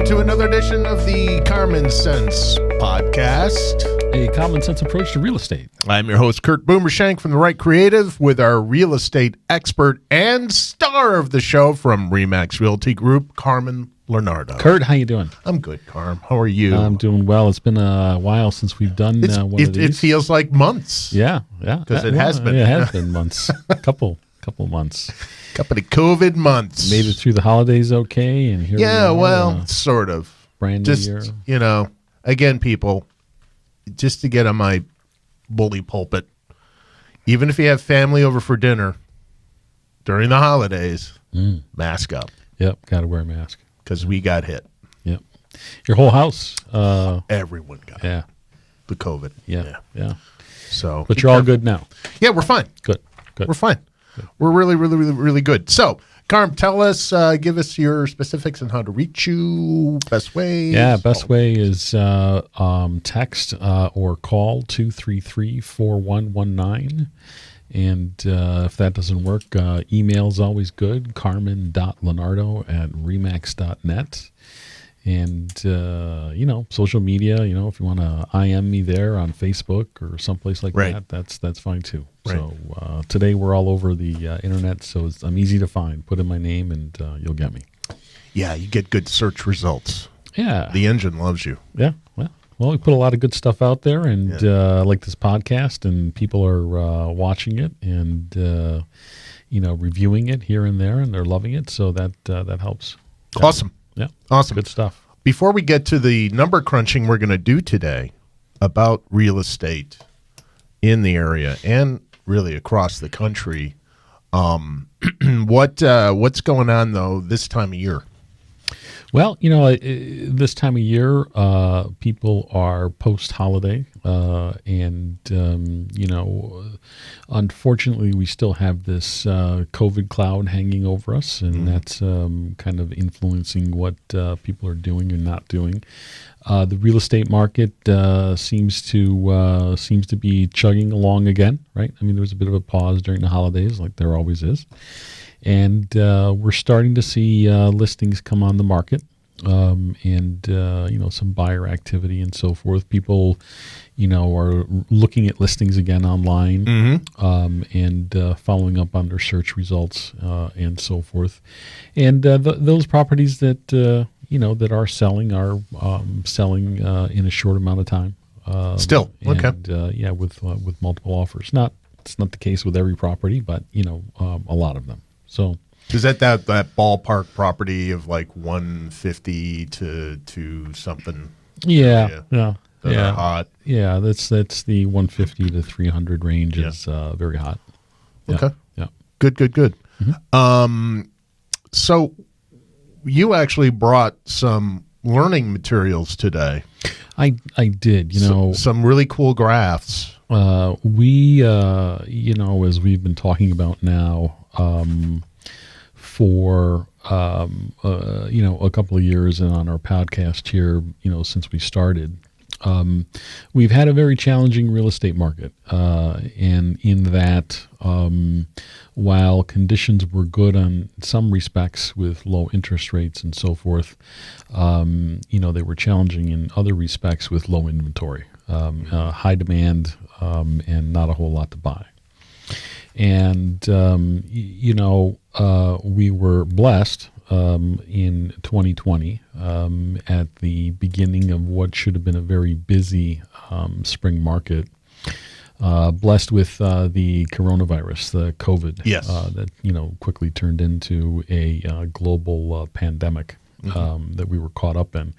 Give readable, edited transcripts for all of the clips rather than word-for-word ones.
to another edition of the Carmen Sense podcast. A common sense approach to real estate. I'm your host, Kurt Boomer Schenk from The Right Creative, with our real estate expert and star of the show from RE/MAX Realty Group, Carmen Lonardo. Kurt, how you doing? I'm good, Carm. How are you? I'm doing well. It's been a while since we've done one of these. It feels like months. Yeah. Because it has been. It has been months. A couple months. Couple of COVID months. Made it through the holidays okay, and here we are, well, sort of. Brand new year. Again, people, just to get on my bully pulpit, even if you have family over for dinner during the holidays, mask up. Yep, got to wear a mask. Because we got hit. Yep. Your whole house. Everyone got the COVID. Yeah. So, but you're all good now. Yeah, we're fine. Good. We're fine. Good. We're really good. So, Carm, tell us, give us your specifics on how to reach you, best ways. Yeah, best way is text or call 233-4119. And if that doesn't work, email is always good, carmen.lonardo@remax.net. And, social media, if you want to IM me there on Facebook or someplace like that, that's fine too. Right. So today we're all over the internet, so I'm easy to find. Put in my name and you'll get me. Yeah, you get good search results. Yeah. The engine loves you. Yeah, well, we put a lot of good stuff out there, and like this podcast, and people are watching it and, reviewing it here and there, and they're loving it, so that helps. Awesome. Yeah. Awesome. Good stuff. Before we get to the number crunching we're going to do today about real estate in the area and really across the country, what's going on, though, this time of year? Well, this time of year, people are post-holiday, and unfortunately, we still have this COVID cloud hanging over us, and that's kind of influencing what people are doing and not doing. The real estate market seems to be chugging along again, right? I mean, there was a bit of a pause during the holidays, like there always is. And we're starting to see listings come on the market, and some buyer activity and so forth. People, are looking at listings again online, and following up on their search results and so forth. And those properties that that are selling in a short amount of time. Still, okay. And, with multiple offers. It's not the case with every property, but a lot of them. So is that ballpark property of like 150 to something? Yeah. Hot. Yeah, that's the 150 to 300 range is very hot. Okay. Yeah. Good. Mm-hmm. So you actually brought some learning materials today. I did. Some really cool graphs. We as we've been talking about now, for a couple of years, and on our podcast here, since we started, we've had a very challenging real estate market, and in that, while conditions were good on some respects with low interest rates and so forth, they were challenging in other respects with low inventory, high demand, and not a whole lot to buy. And, we were blessed in 2020 at the beginning of what should have been a very busy spring market, blessed with the coronavirus, the COVID, that, quickly turned into a global pandemic. That we were caught up in.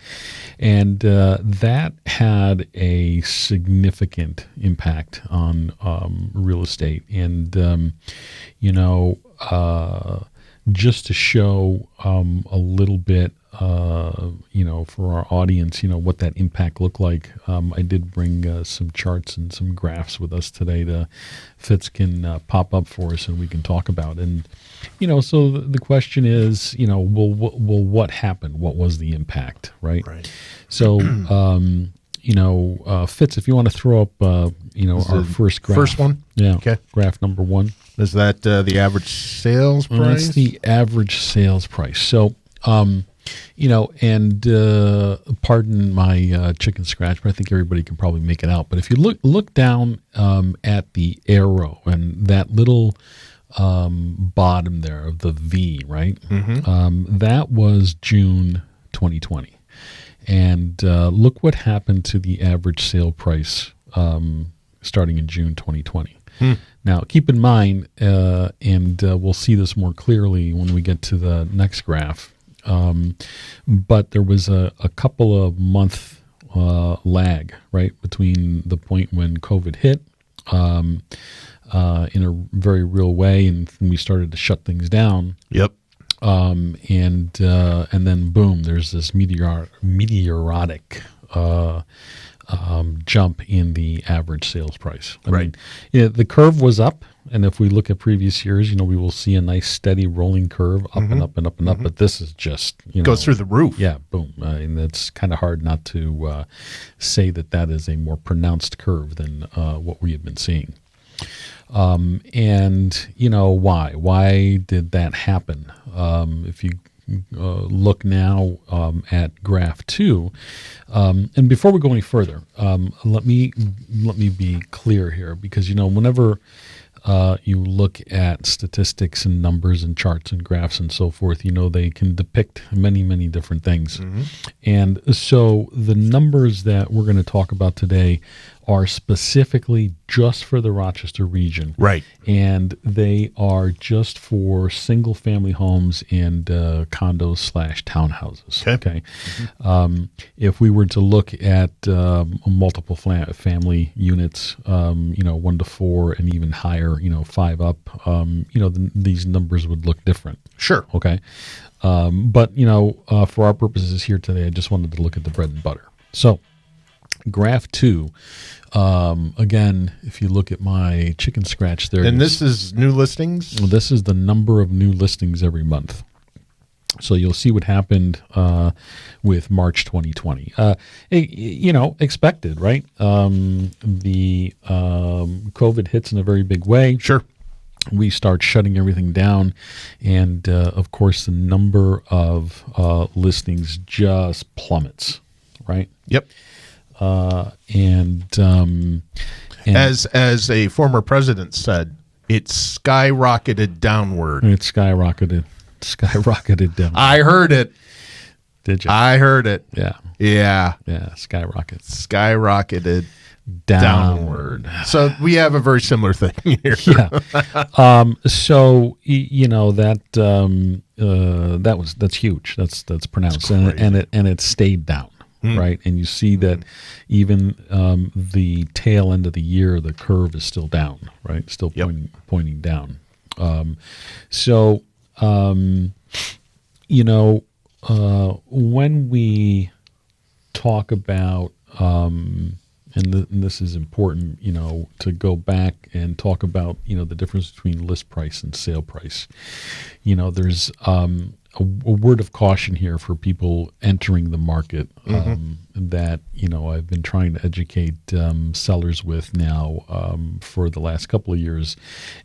And that had a significant impact on real estate. And, just to show a little bit, for our audience, what that impact looked like, I did bring some charts and some graphs with us today that Fitz can pop up for us and we can talk about. And, so the question is, will what happen? What was the impact, right? Right. So, Fitz, if you want to throw up, our first graph. First one? Yeah. Okay. Graph number one. Is that the average sales price? That's the average sales price. So, And pardon my chicken scratch, but I think everybody can probably make it out. But if you look down at the arrow and that little bottom there of the V, right? That was June 2020. And look what happened to the average sale price starting in June 2020. Now, keep in mind, and we'll see this more clearly when we get to the next graph, but there was a couple of month lag, right, between the point when COVID hit in a very real way and we started to shut things down. Yep. And then boom, there's this meteoric jump in the average sales price. I mean, the curve was up, and if we look at previous years, we will see a nice steady rolling curve up and up and up and up. But this is just goes through the roof. Yeah, boom. And it's kind of hard not to say that is a more pronounced curve than what we have been seeing. And why? Why did that happen? If you look now at graph 2, and before we go any further, let me be clear here, because whenever you look at statistics and numbers and charts and graphs and so forth, they can depict many different things. And so the numbers that we're going to talk about today are specifically just for the Rochester region. Right. And they are just for single family homes and condos / townhouses. Okay. If we were to look at multiple family units, 1 to 4 and even higher, 5 up, these numbers would look different. Sure. Okay. But, for our purposes here today, I just wanted to look at the bread and butter. So graph 2, again, if you look at my chicken scratch there. And this is new listings? This is the number of new listings every month. So you'll see what happened with March 2020. Expected, right? The COVID hits in a very big way. Sure. We start shutting everything down. And, of course, the number of listings just plummets, right? Yep. And as a former president said, it skyrocketed downward. It skyrocketed down. I heard it. Did you? I heard it. Yeah. Skyrocketed downward. So we have a very similar thing here. Yeah. So that's huge. That's pronounced, and it stayed down. Right, and you see that even the tail end of the year, the curve is still down. Right, still pointing down. When we talk about, and this is important, to go back and talk about, the difference between list price and sale price. There's a word of caution here for people entering the market that I've been trying to educate sellers with now for the last couple of years,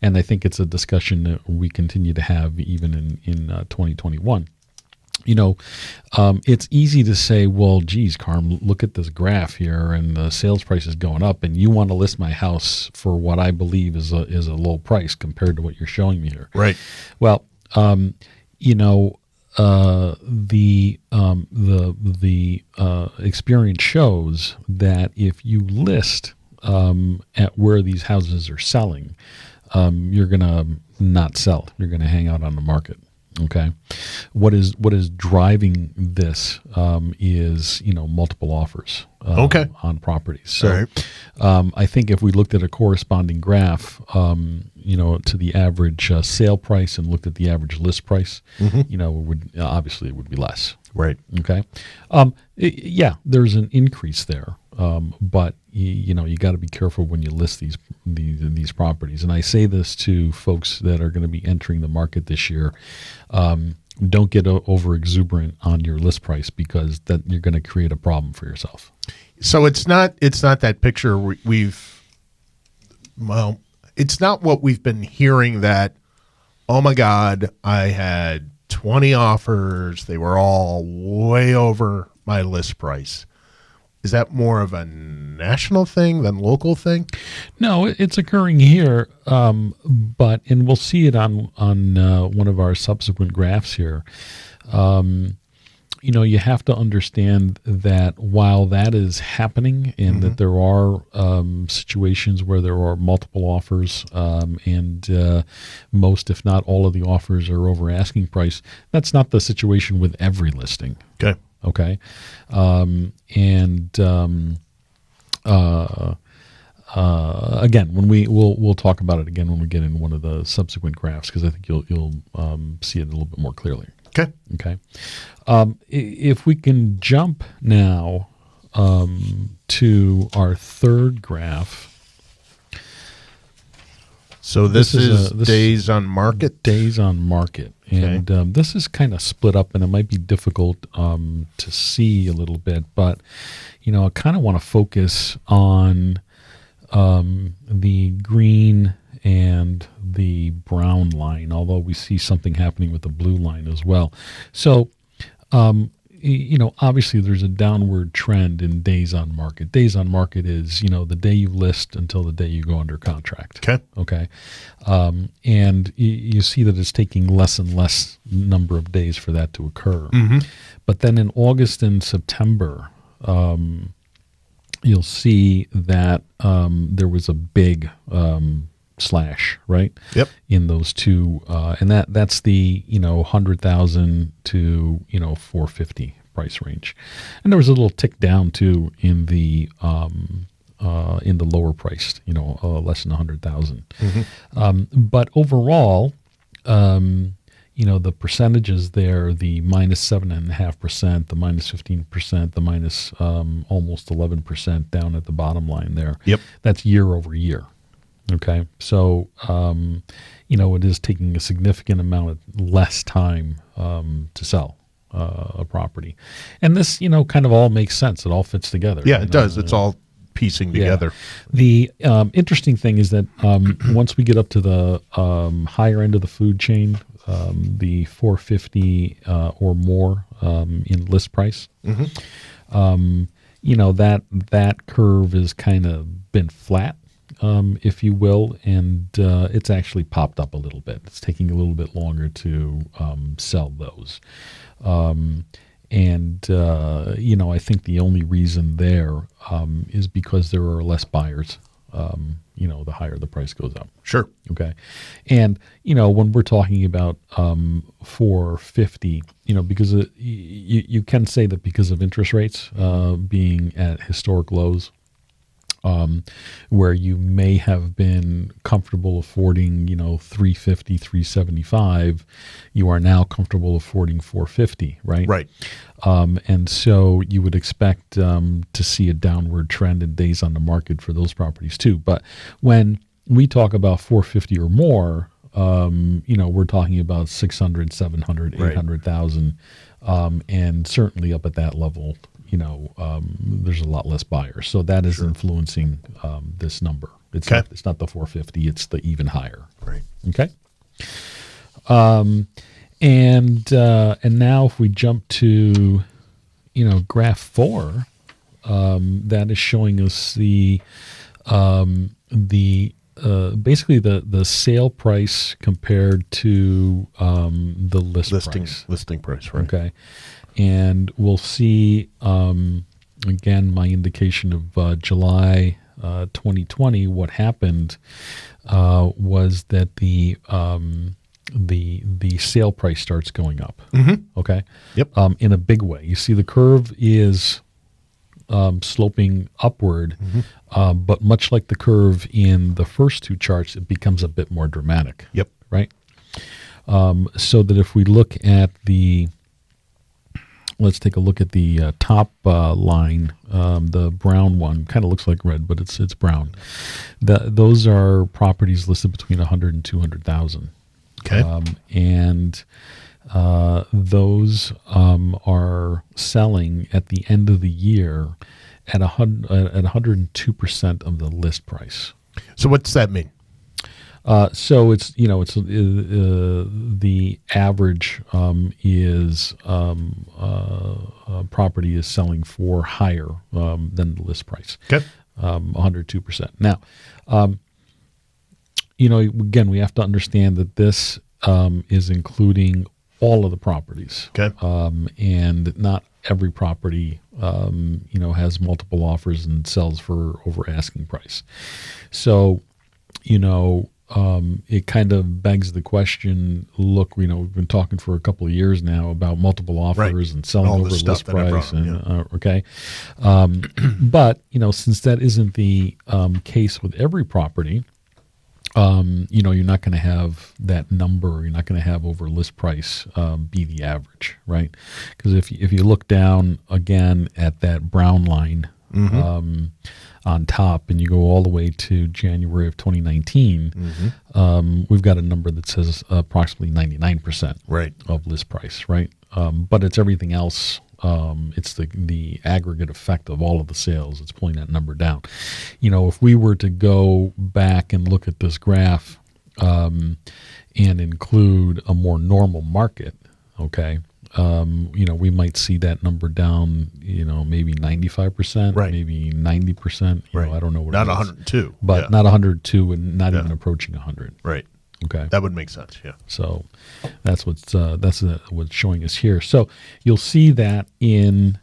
and I think it's a discussion that we continue to have even in 2021. It's easy to say, well, geez, Carm, look at this graph here, and the sales price is going up, and you want to list my house for what I believe is a low price compared to what you're showing me here. Right. Well, the experience shows that if you list at where these houses are selling, you're going to not sell. You're going to hang out on the market. Okay. What is driving this is multiple offers on properties. So I think if we looked at a corresponding graph, to the average sale price and looked at the average list price, it would be less. Right. Okay. There's an increase there, but you got to be careful when you list these properties. And I say this to folks that are going to be entering the market this year. Don't get over exuberant on your list price, because that you're going to create a problem for yourself. So it's not that picture it's not what we've been hearing that, oh my God, I had 20 offers. They were all way over my list price. Is that more of a national thing than local thing? No, it's occurring here, and we'll see it on one of our subsequent graphs here. You have to understand that while that is happening and that there are situations where there are multiple offers and most, if not all of the offers are over asking price, that's not the situation with every listing. Okay. Okay. Again, when we'll talk about it again when we get in one of the subsequent graphs, because I think you'll see it a little bit more clearly. Okay. Okay. If we can jump now to our third graph. So this is days on market? Days on market. And this is kind of split up, and it might be difficult to see a little bit, but, I kind of want to focus on the green and the brown line, although we see something happening with the blue line as well. So, obviously there's a downward trend in days on market. Days on market is, the day you list until the day you go under contract. Okay. And you see that it's taking less and less number of days for that to occur. But then in August and September, you'll see that there was a big slash, right? Yep. In those two, and that's the 100,000 to 450 price range, and there was a little tick down too in the lower priced, less than 100,000. But overall, the percentages there, the minus 7.5%, the minus 15%, the minus almost 11% down at the bottom line there. Yep. That's year over year. Okay. So, it is taking a significant amount of less time to sell a property. And this, kind of all makes sense. It all fits together. Yeah, it does. It's all piecing together. The interesting thing is that once we get up to the higher end of the food chain, the 450 or more in list price, that curve has kind of been flat, if you will, and it's actually popped up a little bit. It's taking a little bit longer to sell those. I think the only reason there is because there are less buyers. The higher the price goes up. Sure. Okay. And, when we're talking about 450, because you can say that because of interest rates being at historic lows, where you may have been comfortable affording, 350, 375, you are now comfortable affording 450, right? Right. And so you would expect to see a downward trend in days on the market for those properties too. But when we talk about 450 or more, we're talking about 600, 700, 800,000, and certainly up at that level, there's a lot less buyers. So that is influencing this number. It's not the 450, it's the even higher. Right. Okay. And now if we jump to, graph 4, that is showing us basically the sale price compared to the listing price, right? Okay. And we'll see, again, my indication of July 2020, what happened was that the sale price starts going up. Okay? Yep. In a big way. You see the curve is sloping upward, but much like the curve in the first two charts, it becomes a bit more dramatic. Yep. Right? So that if we look at let's take a look at the top line, the brown one. Kind of looks like red, but it's brown. Those are properties listed between 100 and 200,000. Okay. And those are selling at the end of the year at 102% of the list price. So what's that mean? So it's the average is property is selling for higher than the list price. Okay. 102%. Now, again, we have to understand that this is including all of the properties. Okay. And not every property, has multiple offers and sells for over asking price. So, it kind of begs the question, look, we've been talking for a couple of years now about multiple offers and selling All over the stuff list that I price. brought, Okay. But, since that isn't the case with every property, you're not going to have that number. You're not going to have over list price be the average, right? Because if you look down again at that brown line on top, and you go all the way to January of 2019, we've got a number that says approximately 99% of list price, right? But it's everything else. It's the aggregate effect of all of the sales. It's pulling that number down. If we were to go back and look at this graph and include a more normal market, okay, we might see that number down, maybe 95%, maybe 90%. I don't know what not it is. 102, but not 102 and not even approaching 100. Right. Okay. That would make sense. Yeah. So that's what's showing us here. So you'll see that in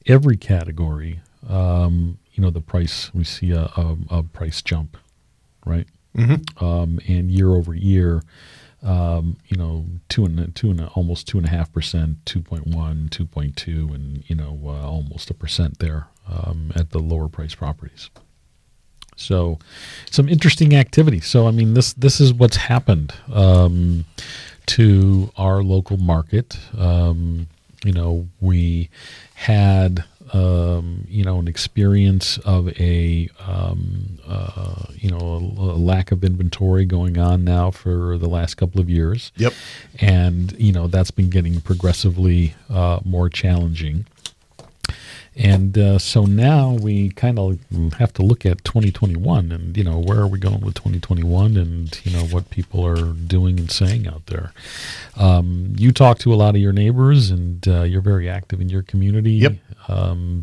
every category, the price, we see a price jump, right? And year over year, almost 2.5%, 2.1, 2.2, and almost 1% there at the lower price properties. So, some interesting activity. So, this is what's happened to our local market. We had an experience of a lack of inventory going on now for the last couple of years. Yep. And that's been getting progressively more challenging. And so now we kind of have to look at 2021 and, where are we going with 2021 and, what people are doing and saying out there. You talk to a lot of your neighbors and you're very active in your community. Yep.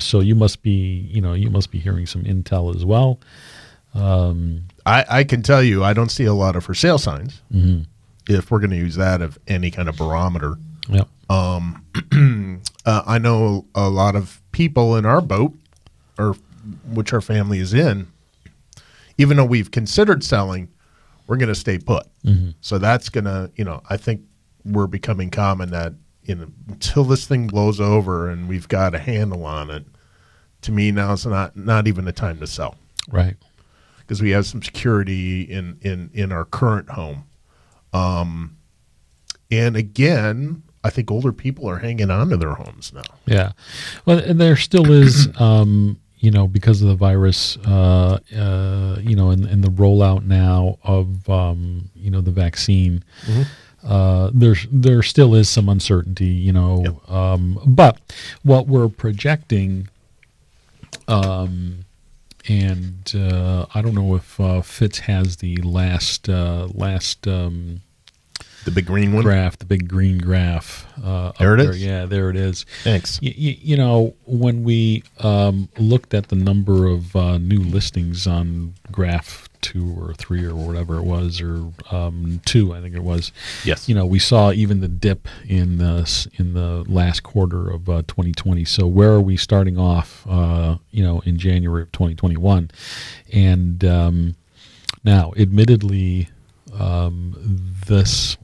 So you must be hearing some intel as well. I can tell you, I don't see a lot of for sale signs, if we're going to use that of any kind of barometer. Yep. I know a lot of people in our boat, or which our family is in, even though we've considered selling, we're going to stay put. So that's going to, I think we're becoming common that, until this thing blows over and we've got a handle on it, to me now it's not even a time to sell. Right. Because we have some security in our current home. And again, I think older people are hanging on to their homes now. Yeah. Well, and there still is, because of the virus, and the rollout now of, the vaccine, there still is some uncertainty, but what we're projecting, and I don't know if Fitz has the last the big green one? Graph, the big green graph. There it is? Yeah, there it is. Thanks. When we looked at the number of new listings on graph 2 or 3 or whatever it was, or 2, I think it was. Yes. We saw even the dip in the last quarter of 2020. So where are we starting off, in January of 2021? And now, admittedly, this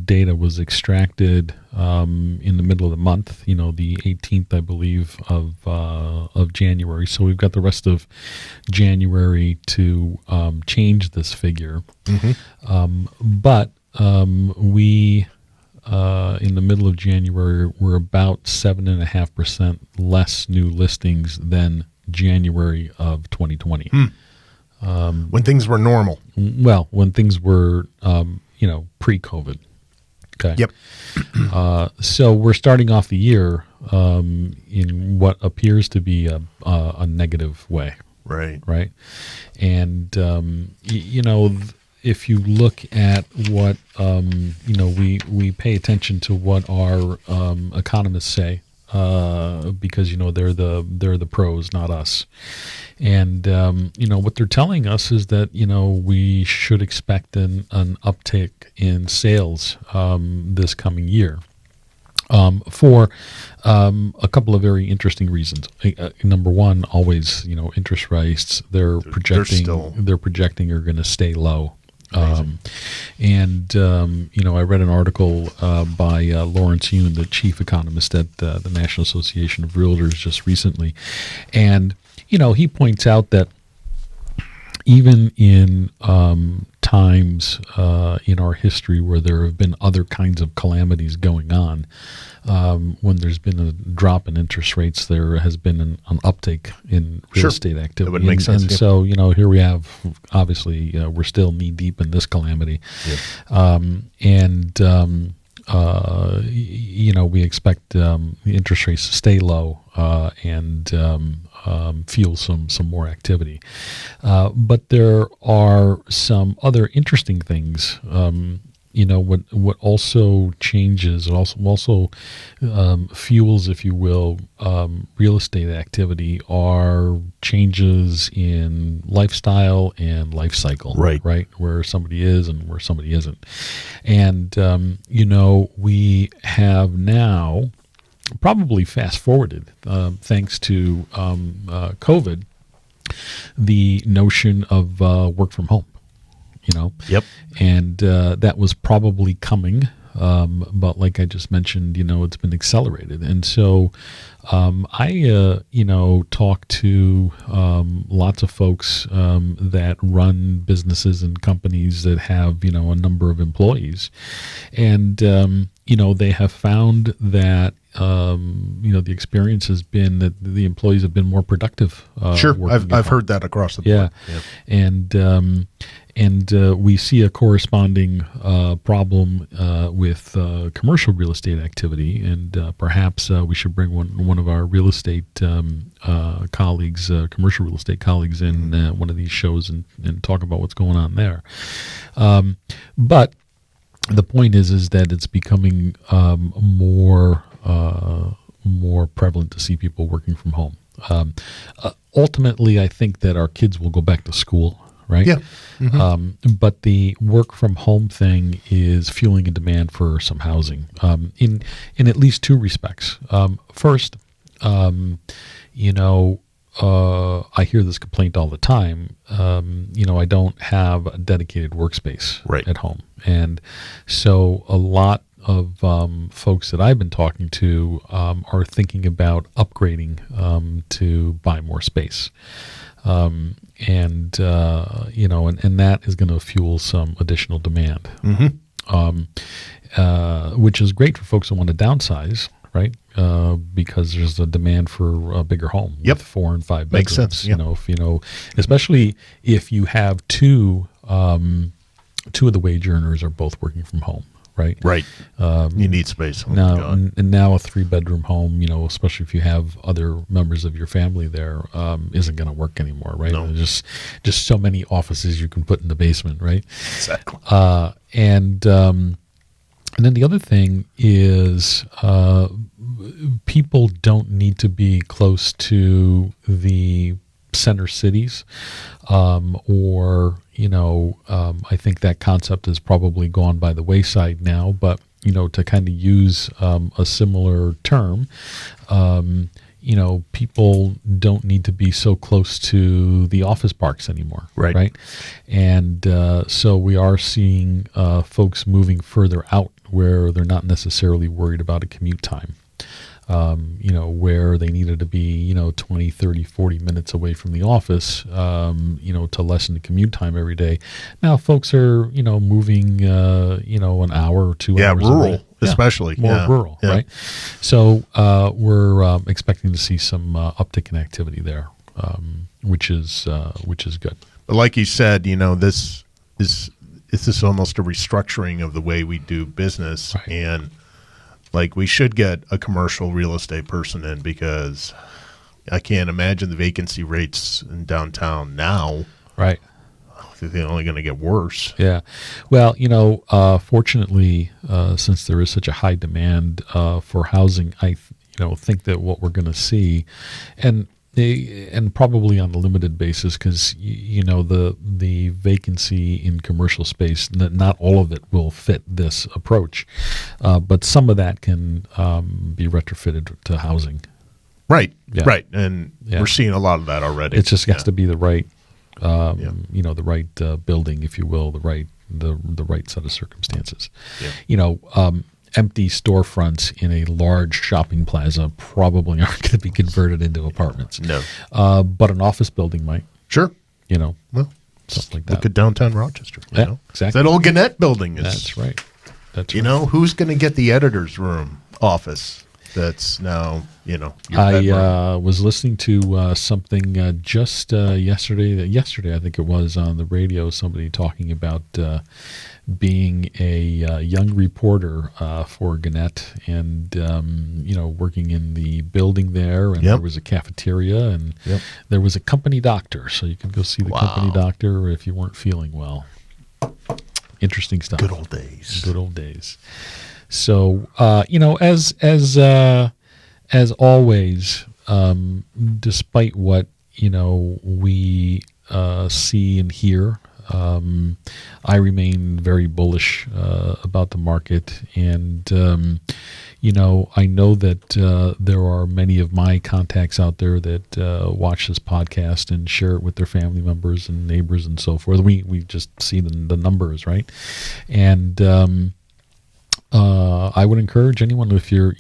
data was extracted in the middle of the month, the 18th, I believe, of January. So we've got the rest of January to change this figure. But we, in the middle of January, we're about 7.5% less new listings than January of 2020. When things were normal. Well, when things were, pre-COVID. Okay. Yep. So we're starting off the year in what appears to be a negative way. Right. Right. And, if you look at what, we pay attention to what our economists say, because, they're the pros, not us. And, what they're telling us is that, we should expect an uptick in sales this coming year. For a couple of very interesting reasons. Number one, always, interest rates they're projecting are going to stay low. I read an article by Lawrence Yun, the chief economist at the National Association of Realtors, just recently, and he points out that even in times in our history where there have been other kinds of calamities going on, when there's been a drop in interest rates, there has been an uptake in real estate activity. That would make sense. And so, here we have, obviously, we're still knee deep in this calamity. Yeah. We expect the interest rates to stay low and fuel some more activity. But there are some other interesting things. What also changes, also fuels, if you will, real estate activity are changes in lifestyle and life cycle. Right, where somebody is and where somebody isn't. And, we have now probably fast forwarded, thanks to COVID, the notion of work from home. Yep. And that was probably coming, but like I just mentioned, it's been accelerated. And so I talk to lots of folks that run businesses and companies that have, a number of employees. And, they have found that the experience has been that the employees have been more productive. Sure, I've heard that across the board. Yeah. And we see a corresponding problem with commercial real estate activity, and perhaps we should bring one of our real estate colleagues, commercial real estate colleagues, in one of these shows and talk about what's going on there. But the point is that it's becoming more prevalent to see people working from home. Ultimately, I think that our kids will go back to school. Right? Yeah. Mm-hmm. But the work from home thing is fueling a demand for some housing in at least two respects. First, I hear this complaint all the time. I don't have a dedicated workspace at home. And so a lot of folks that I've been talking to are thinking about upgrading to buy more space. And that is going to fuel some additional demand, which is great for folks who want to downsize, right? Because there's a demand for a bigger home with 4 and 5 bedrooms. Makes sense. Yep. Especially if you have two of the wage earners are both working from home. Right. You need space. Now a 3-bedroom home, especially if you have other members of your family there, isn't going to work anymore, right? No. There's just so many offices you can put in the basement, right? Exactly. And then the other thing is people don't need to be close to the center cities, I think that concept has probably gone by the wayside now, but, to kind of use a similar term, people don't need to be so close to the office parks anymore. Right. And so we are seeing folks moving further out where they're not necessarily worried about a commute time. Where they needed to be, 20, 30, 40 minutes away from the office, to lessen the commute time every day. Now folks are, moving, an hour or 2 hours rural, away. especially. More rural, right? So we're expecting to see some uptick in activity there, which is good. But like you said, this is almost a restructuring of the way we do business. Right. And like we should get a commercial real estate person in because I can't imagine the vacancy rates in downtown now. Right. They're only going to get worse. Yeah. Well, fortunately, since there is such a high demand for housing, I think that what we're going to see, and probably on a limited basis, because the vacancy in commercial space, not all of it will fit this approach, but some of that can be retrofitted to housing. Right. Yeah. Right. And we're seeing a lot of that already. It just has to be the right. The right building, if you will, the right set of circumstances. Yeah. Empty storefronts in a large shopping plaza probably aren't going to be converted into apartments. No. But an office building might. Sure. Well, something like that. Look at downtown Rochester. Yeah, exactly. That old Gannett building is. That's right. Who's going to get the editor's room office? That's now, your I bedroom. was listening to something just yesterday. Yesterday, I think it was on the radio. Somebody talking about being a young reporter for Gannett, and working in the building there. And there was a cafeteria, and there was a company doctor, so you can go see the company doctor if you weren't feeling well. Interesting stuff. Good old days. Good old days. So, as always, despite what, we see and hear, I remain very bullish about the market. And, I know that there are many of my contacts out there that watch this podcast and share it with their family members and neighbors and so forth. We just see the numbers, right? And I would encourage anyone, if you're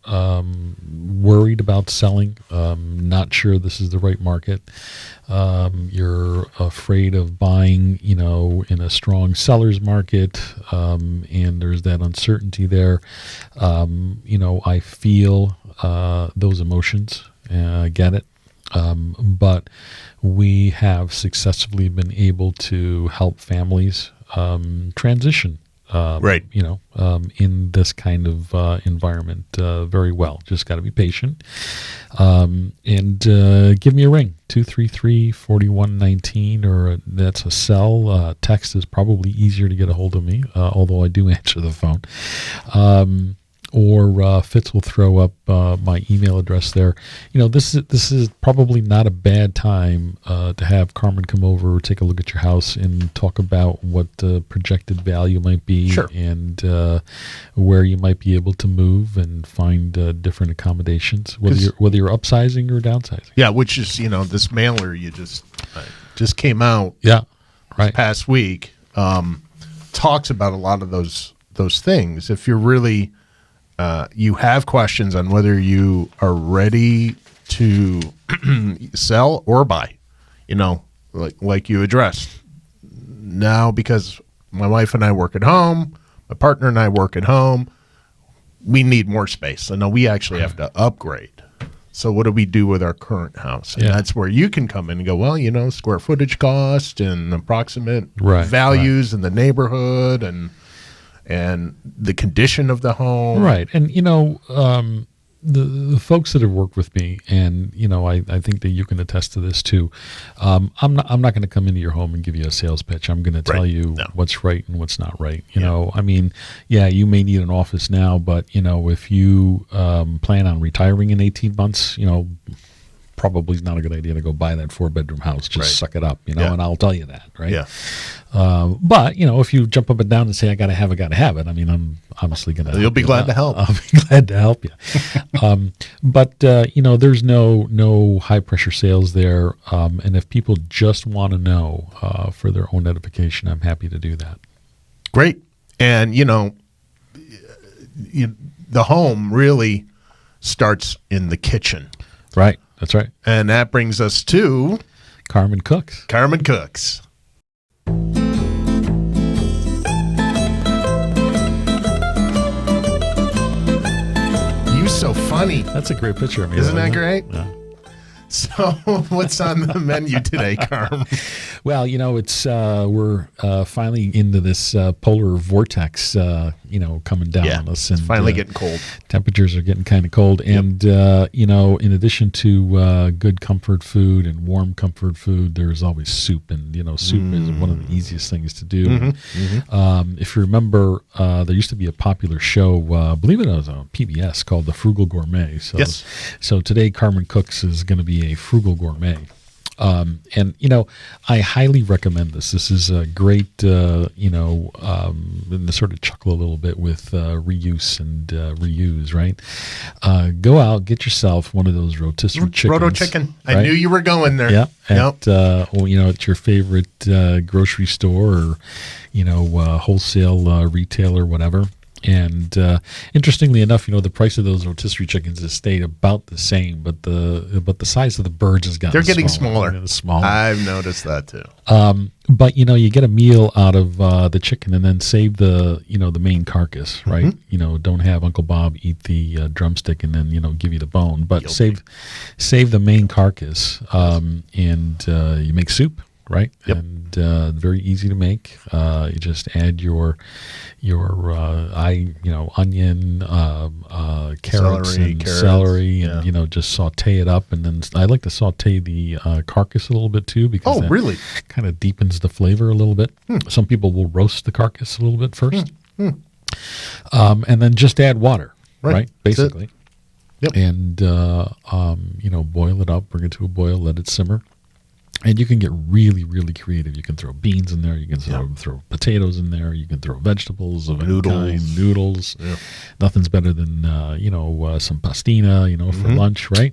worried about selling, not sure this is the right market, you're afraid of buying, in a strong seller's market, and there's that uncertainty there. I feel those emotions. I get it. But we have successfully been able to help families transition. In this kind of environment very well. Just got to be patient. And give me a ring, 233-4119, or that's a cell. Text is probably easier to get a hold of me, although I do answer the phone. Or Fitz will throw up my email address there. This is probably not a bad time to have Carmen come over, take a look at your house, and talk about what the projected value might be, and where you might be able to move and find different accommodations, whether you're upsizing or downsizing. Yeah, which is this mailer you just came out. Yeah, this past week talks about a lot of those things. If you're really you have questions on whether you are ready to sell or buy, like you addressed. Now, because my wife and I work at home, my partner and I work at home, we need more space. So now we actually have to upgrade. So what do we do with our current house? And that's where you can come in and go, square footage cost and approximate values in the neighborhood and the condition of the home. Right. And, the folks that have worked with me, and, I think that you can attest to this too. I'm not going to come into your home and give you a sales pitch. I'm going to tell you what's right and what's not right. You may need an office now, but, if you plan on retiring in 18 months, probably is not a good idea to go buy that 4-bedroom house. Just suck it up, and I'll tell you that, right? Yeah. But, if you jump up and down and say, I got to have it, I'm obviously going to You'll be glad to help. I'll be glad to help you. But, there's no high-pressure sales there. And if people just want to know for their own edification, I'm happy to do that. Great. And, the home really starts in the kitchen. Right. That's right. And that brings us to Carmen Cooks. Carmen Cooks. You so funny. That's a great picture of me. Isn't that great? Yeah. So what's on the menu today, Carmen? Well, it's we're finally into this polar vortex coming down on us. And it's finally getting cold. Temperatures are getting kind of cold. And, in addition to good comfort food and warm comfort food, there's always soup. And, soup is one of the easiest things to do. If you remember, there used to be a popular show, I believe it was on PBS, called The Frugal Gourmet. So, yes. So today, Carmen Cooks is going to be a frugal gourmet. And I highly recommend this. This is a great, and to sort of chuckle a little bit with reuse and reuse, right? Go out, get yourself one of those rotisserie chickens. Roto chicken. Right? I knew you were going there. Yeah. At, at your favorite grocery store or, wholesale retailer, whatever. And interestingly enough, the price of those rotisserie chickens has stayed about the same, but the size of the birds has gotten They're getting smaller. I've noticed that too. But you get a meal out of the chicken, and then save the the main carcass, right? Don't have Uncle Bob eat the drumstick and then give you the bone, but Guilty. save the main carcass, and you make soup. Right, yep. And very easy to make. You just add your onion, carrots, and celery, and just saute it up. And then I like to saute the carcass a little bit too, because really kind of deepens the flavor a little bit. Some people will roast the carcass a little bit first, and then just add water. Right, basically. Yep. And boil it up, bring it to a boil, let it simmer. And you can get really, really creative. You can throw beans in there. You can throw potatoes in there. You can throw vegetables of any kind, noodles. Yeah. Nothing's better than some pastina, for lunch, right?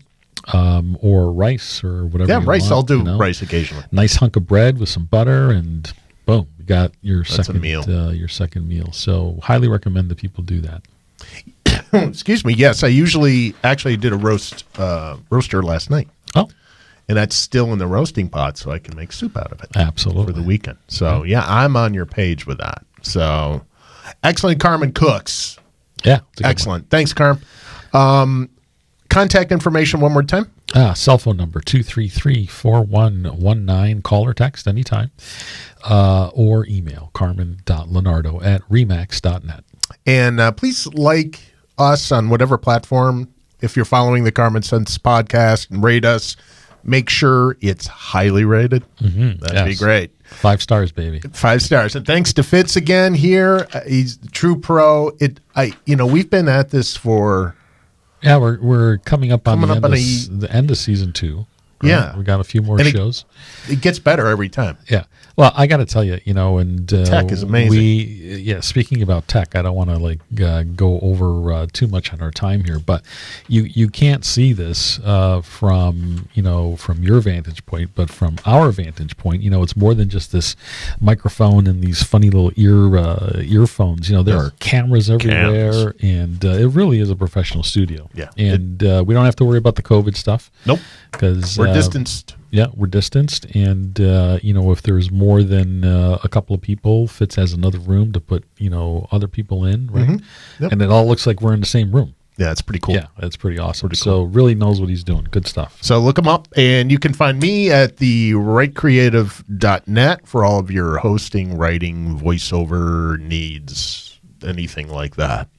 Or rice or whatever. Yeah, you rice. want, I'll do rice occasionally. Nice hunk of bread with some butter, and boom, you got your second meal. Your second meal. So highly recommend that people do that. Excuse me. Yes, I usually actually did a roaster last night. Oh. And that's still in the roasting pot, so I can make soup out of it. Absolutely. For the weekend. So, I'm on your page with that. So, excellent, Carmen Cooks. Yeah. Excellent. Thanks, Carm. Contact information one more time. Cell phone number 233-4119. Call or text anytime. Or email carmen.lonardo@remax.net. And please like us on whatever platform. If you're following the Carmen Sense podcast, and rate us. Make sure it's highly rated. That'd be great. 5 stars, baby. 5 stars. And thanks to Fitz again here. He's a true pro. We've been at this for... Yeah, we're coming up on the end of season 2. Right? Yeah. We got a few more shows. It gets better every time. Yeah. Well, I got to tell you, and tech is amazing. Speaking about tech, I don't want to go over too much on our time here, but you can't see this from your vantage point, but from our vantage point, it's more than just this microphone and these funny little earphones. There are cameras everywhere, and it really is a professional studio. Yeah. And we don't have to worry about the COVID stuff. Nope. Because we're distanced. Yeah, we're distanced, and if there's more than a couple of people, Fitz has another room to put other people in, right? Yep. And it all looks like we're in the same room. Yeah, it's pretty cool. Yeah, that's pretty awesome. So really knows what he's doing. Good stuff. So look him up, and you can find me at the rightcreative.net for all of your hosting, writing, voiceover needs, anything like that.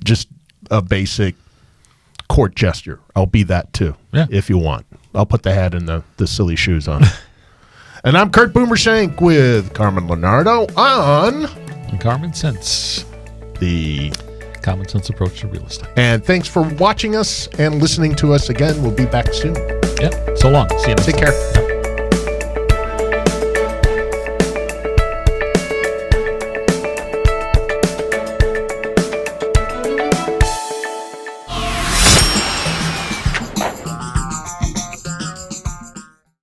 Just a basic court gesture. I'll be that too, if you want. I'll put the hat and the silly shoes on. And I'm Kurt Boomer Schenk with Carmen Lonardo on Carmen Sense, the common sense approach to real estate. And thanks for watching us and listening to us again. We'll be back soon. Yeah. So long. See you next time. Take care.